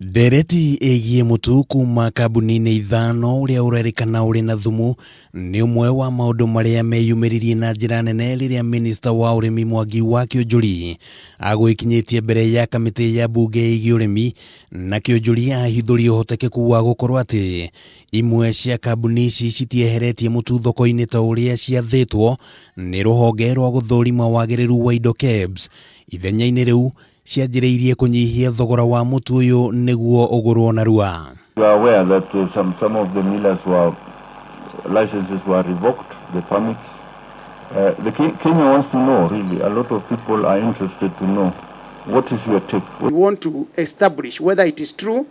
Ndereti ĩgiĩ mũtu kuma kambuni-inĩ ithano ũrĩa ũrerĩkana ũrĩ na thumu nĩ ũmwe wa maũndũ marĩa meyumĩririe na njĩra nene rĩrĩa minista wa ũrĩmi Mwangi wa Kiunjuri agwĩkinyĩtie mbere ya kamĩtĩ ya mbunge ĩgiĩ ũrĩmi, na Kiunjuri ahithũria ũhotekeku wa gũkorwo atĩ imwe cia kambuni ici citieheretie mũtu thoko-inĩ ta ũrĩa ciathĩtwo nĩ rũhonge rwa gũthũrima wagĩrĩru wa indo KEBS. Ithenya-inĩ rĩu cianjĩrĩirie kũnyihia thogora wa mũtu ũyũ nĩguo ũgũrwo narua. We are aware that some of the millers licenses were revoked, the permits. Kenya wants to know, really, a lot of people are interested to know, what is your take? We want to establish whether it is true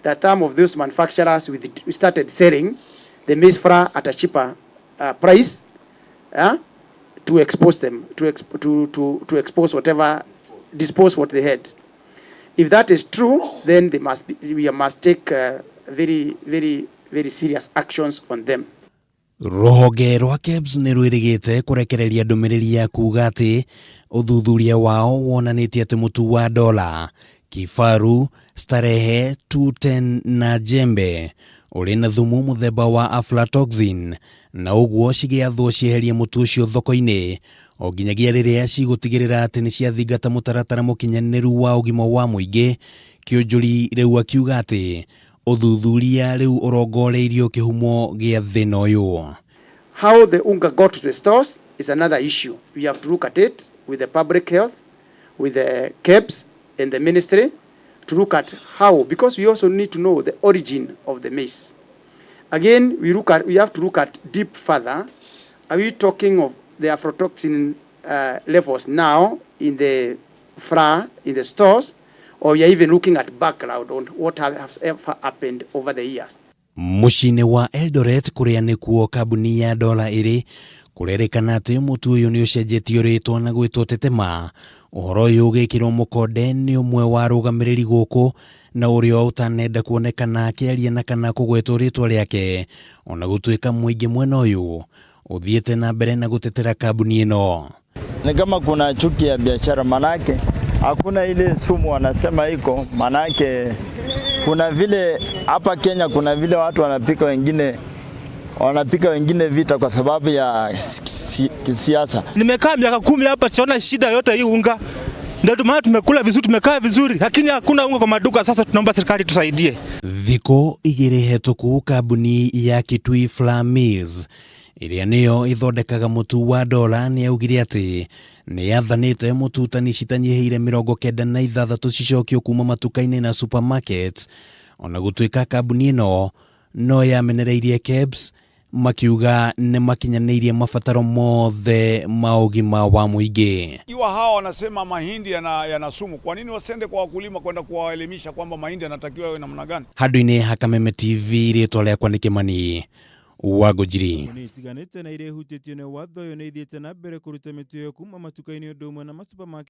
that some of those manufacturers we started selling the maize flour at a cheaper price to expose them, to expose whatever, dispose what they had. If that is true, then we must take very serious actions on them. Rũhonge rwa KEBS nĩ rwĩrĩgĩte kũrekereria ndũmĩrĩri ya kuuga atĩ ũthuthuria wao wonanĩtie atĩ mũtu wa dola, kifaru, starehe, 210 na jembe ũrĩ na thumu mũthemba wa aflatoxin, na ũguo cigĩathwo cieherie mũtu ũcio thoko-inĩ o nginyagia rĩrĩa cigũtigĩrĩra atĩ nĩ ciathingata mũtaratara mũkinyanĩru wa ũgima wa mũingĩ. Kiunjuri rĩu akiuga atĩ ũthuthuria rĩu ũrongoreirio kĩhumo gĩa thĩna ũyũ. How the unga got to the stores is another issue. We have to look at it with the public health, with the KEBS and the ministry to look at how, because we also need to know the origin of the maize. Again, we have to look at deep further. Are we talking of the aflatoxin levels now in the flour, in the stores, or we are even looking at background on what has ever happened over the years? Mũciĩ-inĩ wa Eldoret kũrĩa nĩkuo kambuni ya dola ĩrĩ kũrerĩkana atĩ mũtu ũyũ nĩ ũcenjetio rĩtwa na gwĩtwo tetema. Ũhoro ũyũ ũgĩkĩrwo mũkonde nĩ ũmwe wa arũgamĩrĩri gũkũ na ũrĩa ũtanenda kuonekana akĩaria na kana kũgwetwo rĩtwa rĩake, ona gũtuĩka mũingĩ mwena ũyũ uthiete na mbere na gutetera kambuni ino. Ni kama kuna chuki ya biashara, manake hakuna ile sumu wanasema iko, manake kuna vile hapa Kenya kuna vile watu wanapika wengine vita kwa sababu ya kisiasa. Nimekaa miaka 10 hapa siona shida yote hii unga. Ndio maana tumekula vizuri, tumekaa vizuri, lakini hakuna unga kwa maduka. Sasa tunaomba serikali tusaidie. Thiko igĩrĩ hetũku kambuni ya Kitui Flour Mills ĩrĩa nĩyo ĩthondekaga mũtu wa dola nĩ yaugire atĩ nĩ yathanĩte mũtu tani citanyihĩire 96 cicokio kuma matuka-inĩ na supermarkets, ona gũtuĩka kambuni ĩno no yamenereirie KEBS makiuga nĩ makinyanĩirie mabataro mothe ma ũgima wa mũingĩ. Ikiwa hawa wanasema mahindi yana sumu, kwa nini wasende kwa wakulima kwenda kuwaelimisha kwamba mahindi yanatakiwa yawe namna gani? Handũ-inĩ ha Kameme TV rĩtwa rĩakwa nĩ Kĩmani wa Gũnjiri. Itiganĩte na iria ihutĩtio nĩ watho ũyũ nĩ ithiĩte na mbere kũruta mĩtu ĩyo kuma matuka-inĩ ũndũ ũmwe na masupermarket.